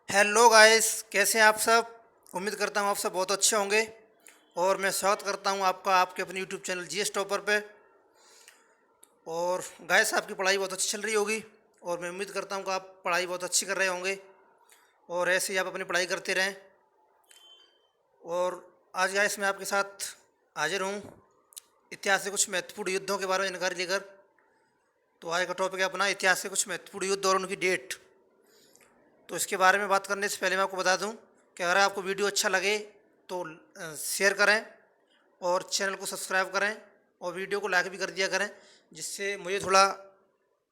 Hello guys, कैसे हैं आप सब। उम्मीद करता हूँ आप सब बहुत अच्छे होंगे। और मैं स्वागत करता हूँ आपका आपके अपने यूट्यूब चैनल जीएस टॉपर पे। और गाइस, आपकी पढ़ाई बहुत अच्छी चल रही होगी और मैं उम्मीद करता हूँ कि आप पढ़ाई बहुत अच्छी कर रहे होंगे और ऐसे ही आप अपनी पढ़ाई करते रहें। और आज गाइस मैं आपके साथ हाजिर हूँ इतिहास से कुछ महत्वपूर्ण युद्धों के बारे में जानकारी लेकर। तो आज का टॉपिक है अपना इतिहास से कुछ महत्वपूर्ण युद्ध और उनकी डेट। तो इसके बारे में बात करने से पहले मैं आपको बता दूं कि अगर आपको वीडियो अच्छा लगे तो शेयर करें और चैनल को सब्सक्राइब करें और वीडियो को लाइक भी कर दिया करें, जिससे मुझे थोड़ा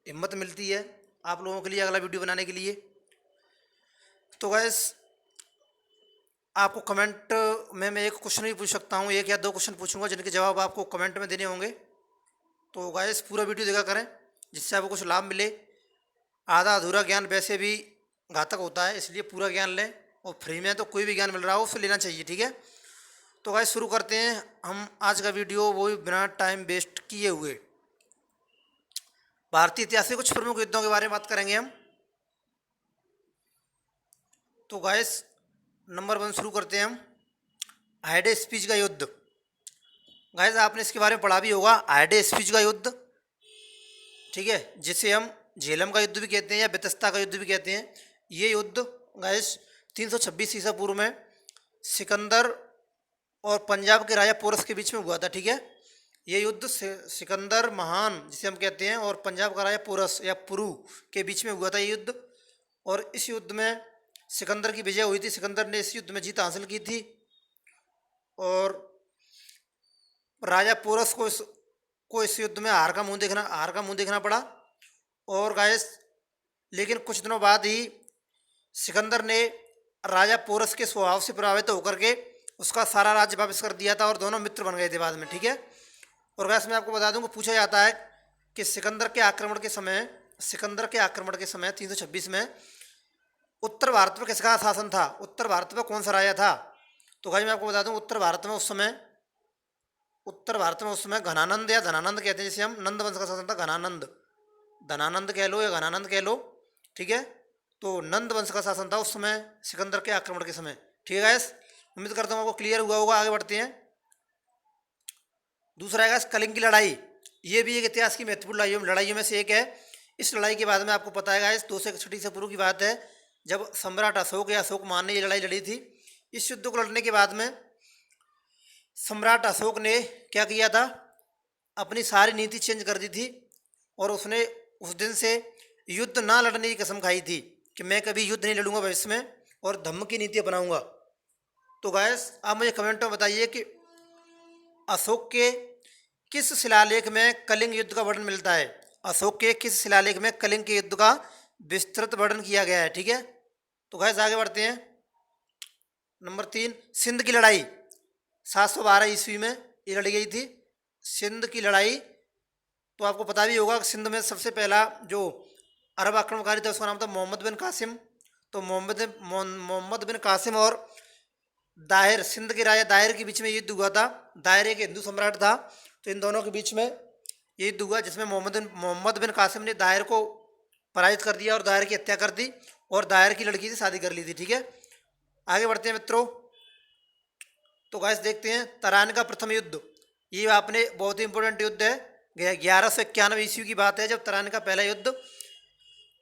हिम्मत मिलती है आप लोगों के लिए अगला वीडियो बनाने के लिए। तो गैस, आपको कमेंट में मैं एक क्वेश्चन भी पूछ सकता हूँ, एक या दो क्वेश्चन पूछूंगा जिनके जवाब आपको कमेंट में देने होंगे। तो गैस, पूरा वीडियो देखा करें जिससे आपको कुछ लाभ मिले। आधा अधूरा ज्ञान वैसे भी घातक होता है, इसलिए पूरा ज्ञान लें। और फ्री में तो कोई भी ज्ञान मिल रहा हो उसे लेना चाहिए, ठीक है। तो गाइस शुरू करते हैं हम आज का वीडियो, वो भी बिना टाइम वेस्ट किए हुए। भारतीय इतिहास के कुछ प्रमुख युद्धों के बारे में बात करेंगे हम। तो गाइस, नंबर 1 शुरू करते हैं हम। हाइडे स्पीच का युद्ध। गाइस, आपने इसके बारे में पढ़ा भी होगा, हाइडे स्पीच का युद्ध, ठीक है, जिसे हम झेलम का युद्ध भी कहते हैं या बेतस्ता का युद्ध भी कहते हैं। ये युद्ध गाइस 326 ईसा पूर्व में सिकंदर और पंजाब के राजा पोरस के बीच में हुआ था, ठीक है। ये युद्ध सिकंदर महान जिसे हम कहते हैं और पंजाब का राजा पोरस या पुरु के बीच में हुआ था ये युद्ध। और इस युद्ध में सिकंदर की विजय हुई थी, सिकंदर ने इस युद्ध में जीत हासिल की थी और राजा पोरस को इस युद्ध में हार का मुंह देखना पड़ा। और गाइस, लेकिन कुछ दिनों बाद ही सिकंदर ने राजा पोरस के स्वभाव से प्रभावित होकर के उसका सारा राज्य वापस कर दिया था और दोनों मित्र बन गए थे बाद में, ठीक है। और वैसे मैं आपको बता दूं कि पूछा जाता है कि सिकंदर के आक्रमण के समय 326 में उत्तर भारत में किसका शासन था, उत्तर भारत में कौन सा राजा था। तो भाई मैं आपको बता दूं, उत्तर भारत में उस समय घनानंद या धनानंद कहते हैं, जिसे हम नंद वंश का शासन था। धनानंद कह लो या घनानंद कह लो, ठीक है। तो नंद वंश का शासन था उस समय सिकंदर के आक्रमण के समय, ठीक है गाइस। उम्मीद करता हूँ आपको क्लियर हुआ होगा। आगे बढ़ते हैं। दूसरा है कलिंग की लड़ाई। ये भी एक इतिहास की महत्वपूर्ण लड़ाइयों में से एक है। इस लड़ाई के बाद में आपको पता है गाइस, 261 ईसा पूर्व की बात है, जब सम्राट अशोक या अशोक मान ने ये लड़ाई लड़ी थी। इस युद्ध को लड़ने के बाद में सम्राट अशोक ने क्या किया था, अपनी सारी नीति चेंज कर दी थी और उसने उस दिन से युद्ध ना लड़ने की कसम खाई थी कि मैं कभी युद्ध नहीं लड़ूंगा भविष्य में और धम्म की नीति अपनाऊंगा। तो गाइस, आप मुझे कमेंट में बताइए कि अशोक के किस शिलालेख में कलिंग युद्ध का वर्णन मिलता है। अशोक के किस शिलालेख में कलिंग के युद्ध का विस्तृत वर्णन किया गया है, ठीक है। तो गाइस आगे बढ़ते हैं। नंबर 3, सिंध की लड़ाई। 712 ईस्वी में ये लड़ी गई थी, सिंध की लड़ाई। तो आपको पता भी होगा सिंध में सबसे पहला जो अरब आक्रमणकारी था उसका नाम था मोहम्मद बिन कासिम। तो मोहम्मद बिन कासिम और दाहिर, सिंध के राजा दाहिर के बीच में युद्ध हुआ था। दाहिर एक हिंदू सम्राट था, तो इन दोनों के बीच में ये युद्ध हुआ जिसमें मोहम्मद बिन कासिम ने दाहिर को पराजित कर दिया और दाहिर की हत्या कर दी और दाहिर की लड़की से शादी कर ली थी, ठीक है। आगे बढ़ते हैं मित्रों। तो गाइस देखते हैं तराइन का प्रथम युद्ध। ये आपने बहुत ही इंपॉर्टेंट युद्ध है। 1191 ईस्वी की बात है जब तराइन का पहला युद्ध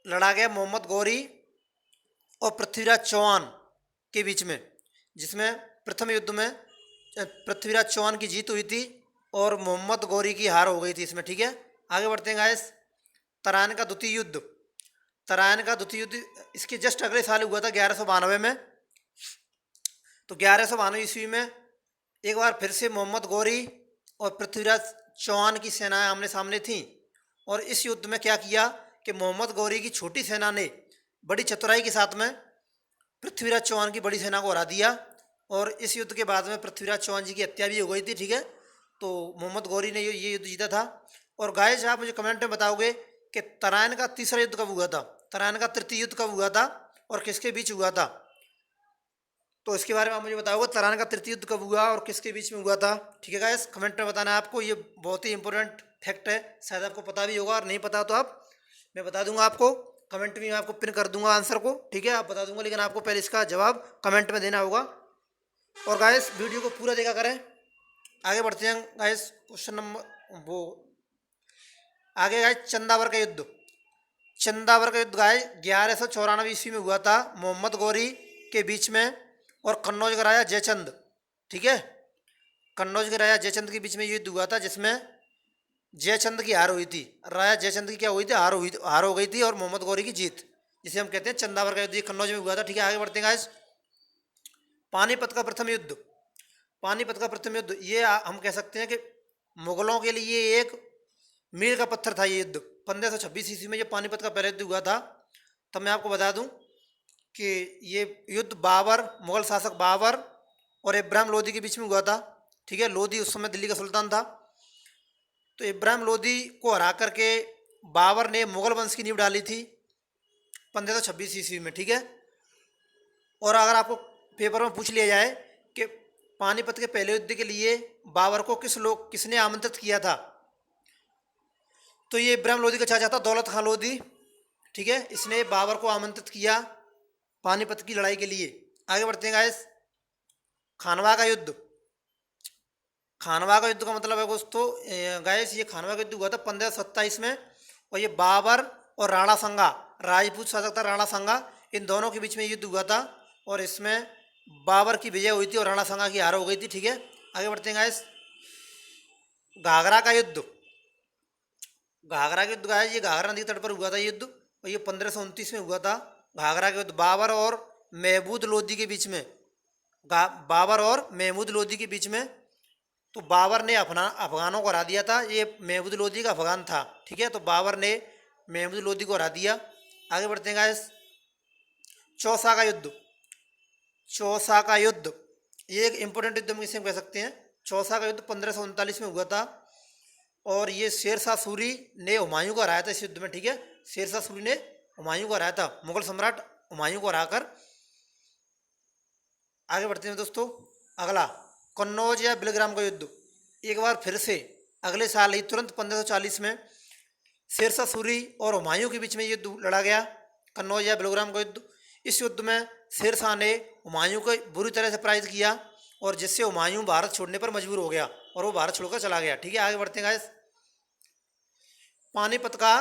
लड़ा गया मोहम्मद गौरी और पृथ्वीराज चौहान के बीच में, जिसमें प्रथम युद्ध में पृथ्वीराज चौहान की जीत हुई थी और मोहम्मद गौरी की हार हो गई थी इसमें, ठीक है। आगे बढ़ते हैं गाइस। तराइन का द्वितीय युद्ध। तराइन का द्वितीय युद्ध इसके जस्ट अगले साल हुआ था 1192 में। तो 1192 ईस्वी में एक बार फिर से मोहम्मद गौरी और पृथ्वीराज चौहान की सेनाएं आमने सामने थीं और इस युद्ध में क्या किया कि मोहम्मद गौरी की छोटी सेना ने बड़ी चतुराई के साथ में पृथ्वीराज चौहान की बड़ी सेना को हरा दिया और इस युद्ध के बाद में पृथ्वीराज चौहान जी की हत्या भी हो गई थी, ठीक है। तो मोहम्मद गौरी ने ये युद्ध जीता था। और गाइस, आप मुझे कमेंट में बताओगे कि तराइन का तीसरा युद्ध कब हुआ था, तराइन का तृतीय युद्ध कब हुआ था और किसके बीच हुआ था। तो इसके बारे में आप मुझे बताओगे तराइन का तृतीय युद्ध कब हुआ और किसके बीच में हुआ था, ठीक है गाइस। कमेंट में बताना है आपको, ये बहुत ही इंपॉर्टेंट फैक्ट है, शायद आपको पता भी होगा और नहीं पता तो आप मैं बता दूंगा आपको। कमेंट में मैं आपको पिन कर दूंगा आंसर को, ठीक है, आप बता दूंगा, लेकिन आपको पहले इसका जवाब कमेंट में देना होगा। और गाइस वीडियो को पूरा देखा करें। आगे बढ़ते हैं गाइस, क्वेश्चन नंबर वो आगे गाइस, चंदावर का युद्ध। चंदावर का युद्ध गाइस 1194 ईस्वी में हुआ था मोहम्मद गौरी के बीच में और कन्नौज का राजा जयचंद, ठीक है, कन्नौज के राजा जयचंद के बीच में युद्ध हुआ था, जिसमें जयचंद की हार हुई थी। राजा जयचंद की क्या हुई थी, हार हो गई थी, और मोहम्मद गौरी की जीत, जिसे हम कहते हैं चंदावर का युद्ध, ये कन्नौज में हुआ था, ठीक है। आगे बढ़ते हैं गाइस, पानीपत का प्रथम युद्ध। पानीपत का प्रथम युद्ध ये हम कह सकते हैं कि मुगलों के लिए एक मील का पत्थर था ये युद्ध। 1526 ईस्वी में ये पानीपत का पहला युद्ध हुआ था। तब मैं आपको बता दूं कि ये युद्ध बाबर, मुगल शासक बाबर और इब्राहिम लोदी के बीच में हुआ था, ठीक है। लोदी उस समय दिल्ली का सुल्तान था। तो इब्राहिम लोदी को हरा करके बाबर ने मुगल वंश की नींव डाली थी 1526 ईस्वी में, ठीक है। और अगर आपको पेपर में पूछ लिया जाए कि पानीपत के पहले युद्ध के लिए बाबर को किसने आमंत्रित किया था, तो ये इब्राहिम लोदी का चाचा था दौलत खान लोदी, ठीक है। इसने बाबर को आमंत्रित किया पानीपत की लड़ाई के लिए। आगे बढ़ते हैं गाइस, खानवा का युद्ध। खानवा का युद्ध का मतलब है दोस्तों गाइस, ये खानवा का युद्ध हुआ था 1527 में, और ये बाबर और राणा संगा, राजपूत शासक था राणा संगा, इन दोनों के बीच में युद्ध हुआ था, और इसमें बाबर की विजय हुई थी और राणा संगा की हार हो गई थी, ठीक है। आगे बढ़ते हैं गाइस, घाघरा का युद्ध। घाघरा का युद्ध गाइस, ये घाघरा नदी तट पर हुआ था युद्ध, और ये 1529 में हुआ था घाघरा का युद्ध, बाबर और महमूद लोदी के बीच में। बाबर और महमूद लोदी के बीच में। तो बाबर ने अफगानों को हरा दिया था, ये महमूद लोदी का अफगान था, ठीक है। तो बाबर ने महमूद लोदी को हरा दिया। आगे बढ़ते हैं गाइस, चौसा का युद्ध। चौसा का युद्ध ये एक इम्पोर्टेंट युद्ध हम इसे कह सकते हैं। चौसा का युद्ध 1539 में हुआ था, और ये शेरशाह सूरी ने हुमायूं को हराया था इस युद्ध में, ठीक है। शेरशाह सूरी ने हुमायूं को हराया था, मुगल सम्राट हुमायूं को हराकर। आगे बढ़ते हैं दोस्तों, अगला कन्नौज या बिलग्राम का युद्ध। एक बार फिर से अगले साल ही तुरंत 1540 में शेरशाह सूरी और हुमायूं के बीच में युद्ध लड़ा गया, कन्नौज या बिलग्राम का युद्ध। इस युद्ध में शेरशाह ने हुमायूं को बुरी तरह से पराजित किया, और जिससे हुमायूं भारत छोड़ने पर मजबूर हो गया और वो भारत छोड़कर चला गया, ठीक है। आगे बढ़ते हैं गाइस, पानीपत का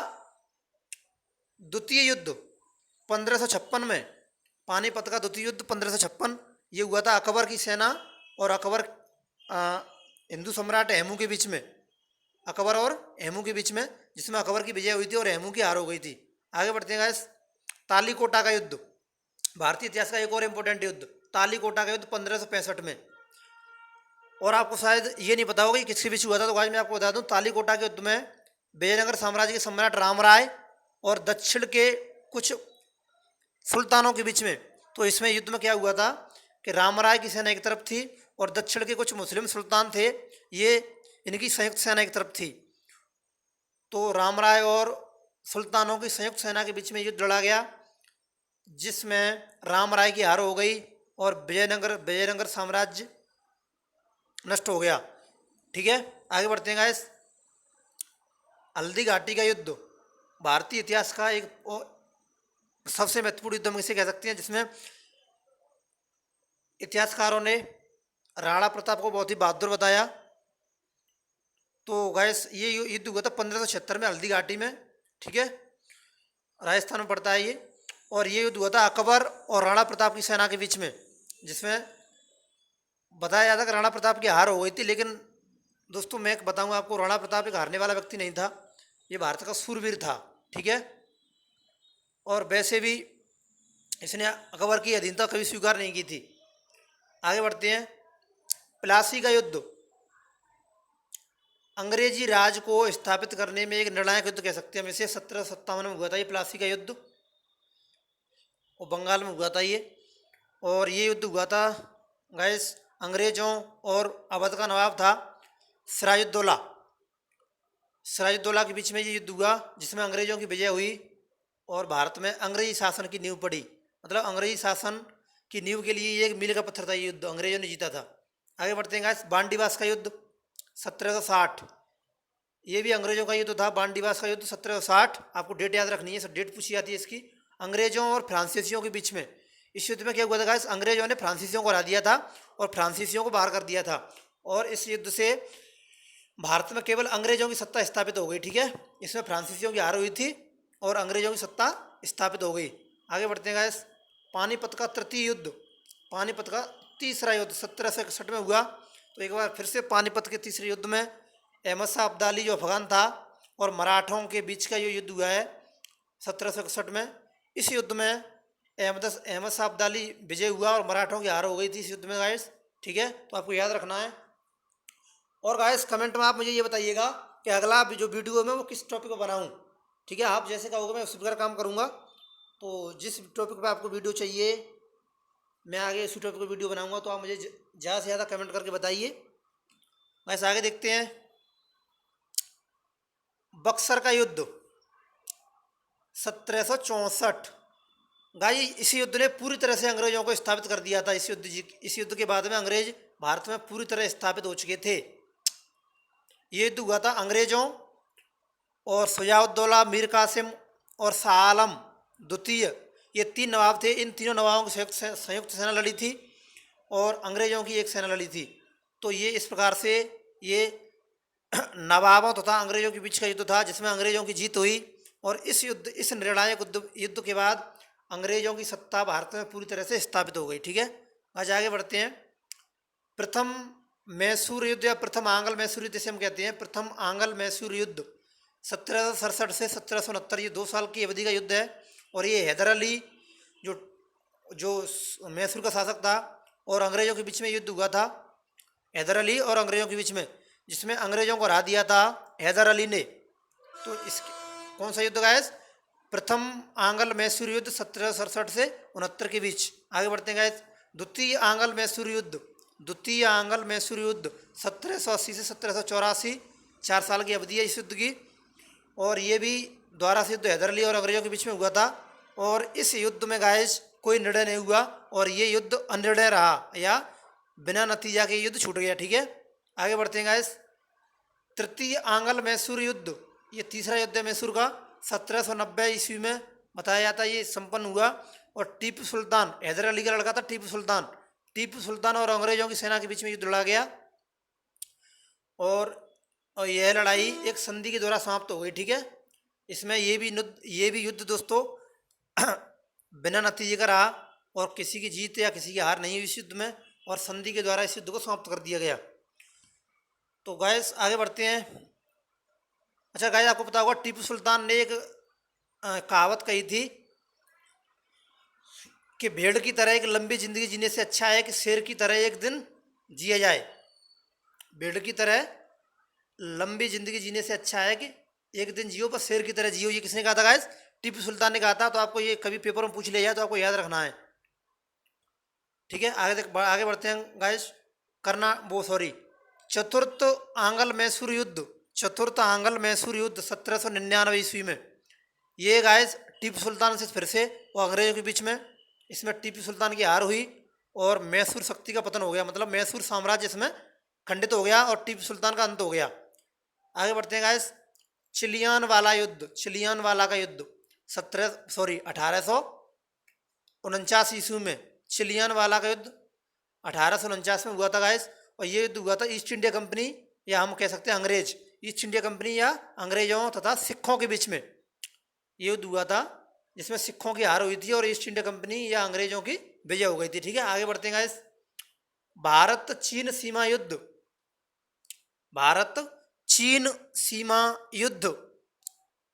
द्वितीय युद्ध 1556 में। पानीपत का द्वितीय युद्ध 1556 ये हुआ था अकबर की सेना और अकबर हिंदू सम्राट हेमू के बीच में। अकबर और हेमू के बीच में, जिसमें अकबर की विजय हुई थी और हेमू की हार हो गई थी। आगे बढ़ते हैं गाइस, तालीकोटा का युद्ध। भारतीय इतिहास का एक और इम्पोर्टेंट युद्ध, तालीकोटा का युद्ध 1565 में। और आपको शायद ये नहीं पता होगा कि किसके बीच हुआ था, तो आज मैं आपको बता दूं, तालीकोटा के युद्ध में विजयनगर साम्राज्य के सम्राट रामराय और दक्षिण के कुछ सुल्तानों के बीच में। तो इसमें युद्ध में क्या हुआ था कि रामराय की सेना एक तरफ थी और दक्षिण के कुछ मुस्लिम सुल्तान थे, ये इनकी संयुक्त सेना एक तरफ थी। तो रामराय और सुल्तानों की संयुक्त सेना के बीच में युद्ध लड़ा गया, जिसमें रामराय की हार हो गई और विजयनगर साम्राज्य नष्ट हो गया, ठीक है। आगे बढ़ते हैं गाइस, हल्दी घाटी का युद्ध भारतीय इतिहास का एक सबसे महत्वपूर्ण युद्ध हम इसे कह सकते हैं, जिसमें इतिहासकारों ने राणा प्रताप को बहुत ही बहादुर बताया। तो गाइस ये युद्ध हुआ था 1576 में हल्दी घाटी में, ठीक है, राजस्थान में पड़ता है ये। और ये युद्ध हुआ था अकबर और राणा प्रताप की सेना के बीच में, जिसमें बताया जाता कि राणा प्रताप की हार हो गई थी। लेकिन दोस्तों मैं बताऊंगा आपको, राणा प्रताप एक हारने वाला व्यक्ति नहीं था, ये भारत का सूरवीर था, ठीक है। और वैसे भी इसने अकबर की अधीनता कभी स्वीकार नहीं की थी। आगे बढ़ते हैं, प्लासी का युद्ध अंग्रेजी राज को स्थापित करने में एक निर्णायक युद्ध कह सकते हैं हम इसे। 1757 में हुआ था ये प्लासी का युद्ध, और बंगाल में हुआ था ये। और ये युद्ध हुआ था गाइस अंग्रेजों और अवध का नवाब था सिराजुद्दौला। सिराजुद्दौला के बीच में ये युद्ध हुआ, जिसमें अंग्रेजों की विजय हुई और भारत में अंग्रेजी शासन की नींव पड़ी। मतलब अंग्रेजी शासन की नींव के लिए ये एक मील का पत्थर था, ये युद्ध अंग्रेजों ने जीता था। आगे बढ़ते हैं गाइस, बांडीवास का युद्ध 1760। ये भी अंग्रेजों का युद्ध था, बांडीवास का युद्ध 1760। आपको डेट याद रखनी है, सब डेट पूछी जाती है इसकी। अंग्रेजों और फ्रांसीसियों के बीच में इस युद्ध में क्या हुआ था गाइस, अंग्रेजों ने फ्रांसीसियों को हरा दिया था और फ्रांसीसियों को बाहर कर दिया था। और इस युद्ध से भारत में केवल अंग्रेजों की सत्ता स्थापित हो गई, ठीक है। इसमें फ्रांसीसियों की हार हुई थी और अंग्रेजों की सत्ता स्थापित हो गई। आगे बढ़ते हैं गाइस। पानीपत का तृतीय युद्ध, पानीपत का तीसरा युद्ध 1761 में हुआ। तो एक बार फिर से पानीपत के तीसरे युद्ध में अहमद शाह अब्दाली जो अफगान था और मराठों के बीच का ये युद्ध हुआ है 1761 में। इस युद्ध में अहमद शाह अब्दाली विजय हुआ और मराठों की हार हो गई थी इस युद्ध में गाइस, ठीक है। तो आपको याद रखना है। और गाइस कमेंट में आप मुझे ये बताइएगा कि अगला जो वीडियो है मैं वो किस टॉपिक पर बनाऊँ, ठीक है। आप जैसे कहोगे मैं उसी प्रकार काम करूँगा। तो जिस टॉपिक पर आपको वीडियो चाहिए मैं आगे उसी टॉपिक पर वीडियो बनाऊँगा, तो आप मुझे ज़्यादा से ज़्यादा कमेंट करके बताइए। गाइस आगे देखते हैं। बक्सर का युद्ध 1764। गाइस इस युद्ध ने पूरी तरह से अंग्रेजों को स्थापित कर दिया था। इस युद्ध के बाद में अंग्रेज भारत में पूरी तरह स्थापित हो चुके थे। ये युद्ध हुआ था अंग्रेजों और शुजाउद्दौला, मीर कासिम और शाह आलम द्वितीय, ये तीन नवाब थे। इन तीनों नवाबों की संयुक्त सेना लड़ी थी और अंग्रेजों की एक सेना लड़ी थी। तो ये इस प्रकार से ये नवाबों तथा अंग्रेजों के बीच का युद्ध था जिसमें अंग्रेजों की जीत हुई। और इस निर्णायक युद्ध के बाद अंग्रेजों की सत्ता भारत में पूरी तरह से स्थापित हो गई, ठीक है। आज आगे बढ़ते हैं। प्रथम मैसूर युद्ध या प्रथम आंग्ल मैसूर युद्ध जिसे हम कहते हैं, प्रथम आंग्ल मैसूर युद्ध 1767 से 1769, ये 2 साल की अवधि का युद्ध है। और ये हैदर अली जो जो मैसूर का शासक था और अंग्रेजों के बीच में युद्ध हुआ था, हैदर अली और अंग्रेजों के बीच में, जिसमें अंग्रेजों को हरा दिया था हैदर अली ने। तो इस कौन सा युद्ध गाइस, प्रथम आंग्ल मैसूर युद्ध 1767 से 69 के बीच। आगे बढ़ते हैं गाइस। द्वितीय आंग्ल मैसूर युद्ध, द्वितीय आंग्ल मैसूर युद्ध 1780 से 1784, 4 साल की अवधि है इस युद्ध की। और ये भी द्वारा से युद्ध हैदर अली और अंग्रेजों के बीच में हुआ था। और इस युद्ध में गाइस कोई निर्णय नहीं हुआ और ये युद्ध अनिर्णय रहा या बिना नतीजा के युद्ध छूट गया, ठीक है। आगे बढ़ते हैं गाइस। तृतीय आंग्ल मैसूर युद्ध, ये तीसरा युद्ध है मैसूर का, 1790 ईस्वी में बताया जाता है ये संपन्न हुआ। और टीपू सुल्तान, हैदर अली का लड़का था टीपू सुल्तान और अंग्रेजों की सेना के बीच में युद्ध लड़ा गया। और यह लड़ाई एक संधि के द्वारा समाप्त हो गई, ठीक है। इसमें ये भी युद्ध दोस्तों बिना नतीजे का रहा और किसी की जीत या किसी की हार नहीं हुई इस युद्ध में, और संधि के द्वारा इस युद्ध को समाप्त कर दिया गया। तो गाइस आगे बढ़ते हैं। अच्छा गाइस आपको पता होगा टीपू सुल्तान ने एक कहावत कही थी कि भेड़ की तरह एक लंबी जिंदगी जीने से अच्छा है कि शेर की तरह एक दिन जिया जाए। भेड़ की तरह लंबी जिंदगी जीने से अच्छा है कि एक दिन जियो पर शेर की तरह जियो। ये किसने कहा था गाइस, टीपू सुल्तान ने कहा था। तो आपको ये कभी पेपर में पूछ लिया जाए तो आपको याद रखना है, ठीक है। आगे बढ़ते हैं गाइस। चतुर्थ आंग्ल मैसूर युद्ध, चतुर्थ आंग्ल मैसूर युद्ध 1799 ईस्वी में। ये गाइस टीपू सुल्तान से फिर से और अंग्रेजों के बीच में, इसमें टीपू सुल्तान की हार हुई और मैसूर शक्ति का पतन हो गया, मतलब मैसूर साम्राज्य इसमें खंडित हो गया और टीपू सुल्तान का अंत हो गया। आगे बढ़ते हैं गाइस। चिलियान वाला युद्ध, चिलियान वाला का युद्ध 1849 ईस्वी में। चिलियान वाला का युद्ध 1849 में हुआ था गाइस। और ये युद्ध हुआ था ईस्ट इंडिया कंपनी या हम कह सकते हैं अंग्रेज, ईस्ट इंडिया कंपनी या अंग्रेजों तथा सिखों के बीच में ये युद्ध हुआ था, जिसमें सिखों की हार हुई थी और ईस्ट इंडिया कंपनी या अंग्रेजों की विजय हो गई थी, ठीक है। आगे बढ़ते हैं गाइस। भारत चीन सीमा युद्ध, भारत चीन सीमा युद्ध,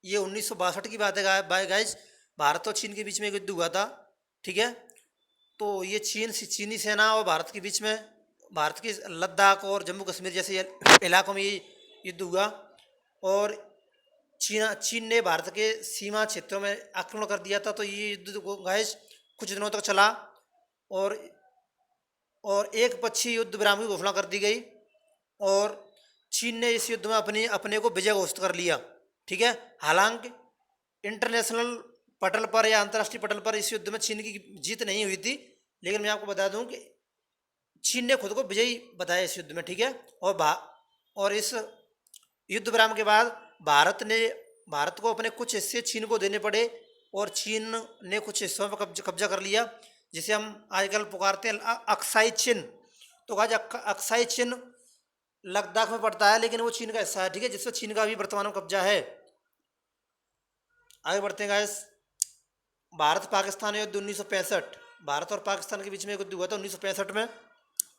ये 1962 की बात है गाइस। भारत और चीन के बीच में एक युद्ध हुआ था, ठीक है। तो ये चीनी सेना और भारत के बीच में, भारत के लद्दाख और जम्मू कश्मीर जैसे इलाकों में ये युद्ध हुआ। और चीन ने भारत के सीमा क्षेत्रों में आक्रमण कर दिया था। तो ये युद्ध गाइस कुछ दिनों तक चला और एक पक्षीय युद्ध विराम की घोषणा कर दी गई और चीन ने इस युद्ध में अपने को विजय घोषित कर लिया, ठीक है। हालांकि इंटरनेशनल पटल पर या अंतर्राष्ट्रीय पटल पर इस युद्ध में चीन की जीत नहीं हुई थी, लेकिन मैं आपको बता दूं कि चीन ने खुद को विजयी बताया इस युद्ध में, ठीक है। और इस युद्ध विराम के बाद भारत को अपने कुछ हिस्से चीन को देने पड़े और चीन ने कुछ हिस्सों पर कब्जा कर लिया, जिसे हम आजकल पुकारते हैं अक्साई चिन। तो आज अक्साई चिन लद्दाख में पड़ता है, लेकिन वो चीन का हिस्सा है, ठीक है, जिसमें चीन का भी वर्तमान में कब्जा है। आगे बढ़ते हैं गाइस। भारत पाकिस्तान युद्ध 1965, भारत और पाकिस्तान के बीच में युद्ध हुआ था 1965 में।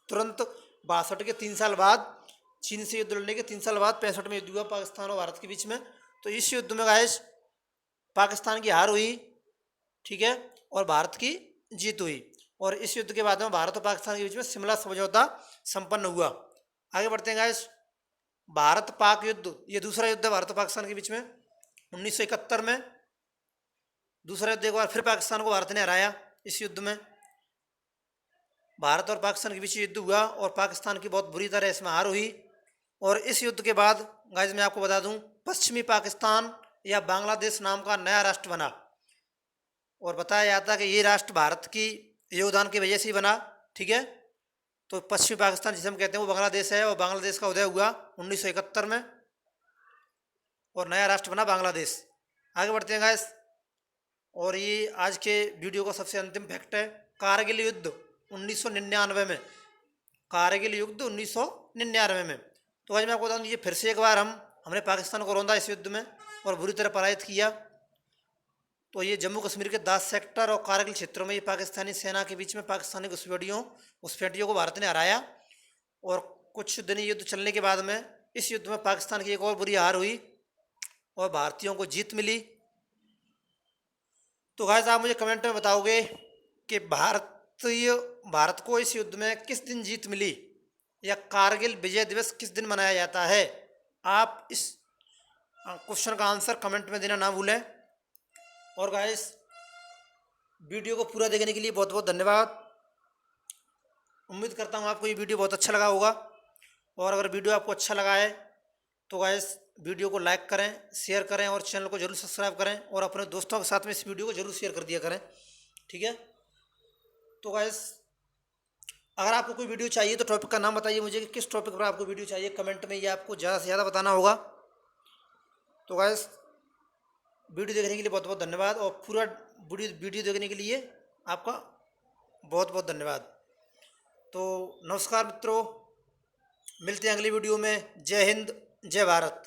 तुरंत 62 के 3 साल बाद, चीन से युद्ध लड़ने के 3 साल बाद 65 में युद्ध हुआ पाकिस्तान और भारत के बीच में। तो इस युद्ध में गाइस पाकिस्तान की हार हुई, ठीक है, और भारत की जीत हुई। और इस युद्ध के बाद में भारत और पाकिस्तान के बीच में शिमला समझौता संपन्न हुआ। आगे बढ़ते हैं गाइस। भारत पाक युद्ध, ये दूसरा युद्ध है भारत और पाकिस्तान के बीच में 1971 में। दूसरा युद्ध एक बार फिर पाकिस्तान को भारत ने हराया। इस युद्ध में भारत और पाकिस्तान के बीच युद्ध हुआ और पाकिस्तान की बहुत बुरी तरह इसमें हार हुई। और इस युद्ध के बाद गाइस मैं आपको बता दूं, पश्चिमी पाकिस्तान या बांग्लादेश नाम का नया राष्ट्र बना। और बताया जाता है कि ये राष्ट्र भारत की योगदान की वजह से ही बना, ठीक है। तो पश्चिमी पाकिस्तान जिसे हम कहते हैं वो बांग्लादेश है, और बांग्लादेश का उदय हुआ 1971 में और नया राष्ट्र बना बांग्लादेश। आगे बढ़ते हैं गाइस। और ये आज के वीडियो का सबसे अंतिम फैक्ट है, कारगिल युद्ध 1999 में, कारगिल युद्ध 1999 में। तो आज मैं आपको बता दूँ, ये फिर से एक बार हमने पाकिस्तान को रौंदा इस युद्ध में और बुरी तरह पराजित किया। तो ये जम्मू कश्मीर के 10 सेक्टर और कारगिल क्षेत्रों में ये पाकिस्तानी सेना के बीच में पाकिस्तानी घुसपैठियों को भारत ने हराया। और कुछ दिन युद्ध चलने के बाद में इस युद्ध में पाकिस्तान की एक और बुरी हार हुई और भारतीयों को जीत मिली। तो गाइस आप मुझे कमेंट में बताओगे कि भारत को इस युद्ध में किस दिन जीत मिली, या कारगिल विजय दिवस किस दिन मनाया जाता है। आप इस क्वेश्चन का आंसर कमेंट में देना ना भूलें। और गाइस वीडियो को पूरा देखने के लिए बहुत बहुत धन्यवाद। उम्मीद करता हूँ आपको ये वीडियो बहुत अच्छा लगा होगा। और अगर वीडियो आपको अच्छा लगा है तो गाइस वीडियो को लाइक करें, शेयर करें और चैनल को जरूर सब्सक्राइब करें और अपने दोस्तों के साथ में इस वीडियो को जरूर शेयर कर दिया करें, ठीक है। तो गाइस अगर आपको कोई वीडियो चाहिए तो टॉपिक का नाम बताइए मुझे कि किस टॉपिक पर आपको वीडियो चाहिए, कमेंट में ये आपको ज़्यादा से ज़्यादा बताना होगा। तो गाइस वीडियो देखने के लिए बहुत बहुत धन्यवाद और पूरा वीडियो देखने के लिए आपका बहुत बहुत धन्यवाद। तो नमस्कार मित्रों, मिलते हैं अगली वीडियो में। जय हिंद, जय भारत।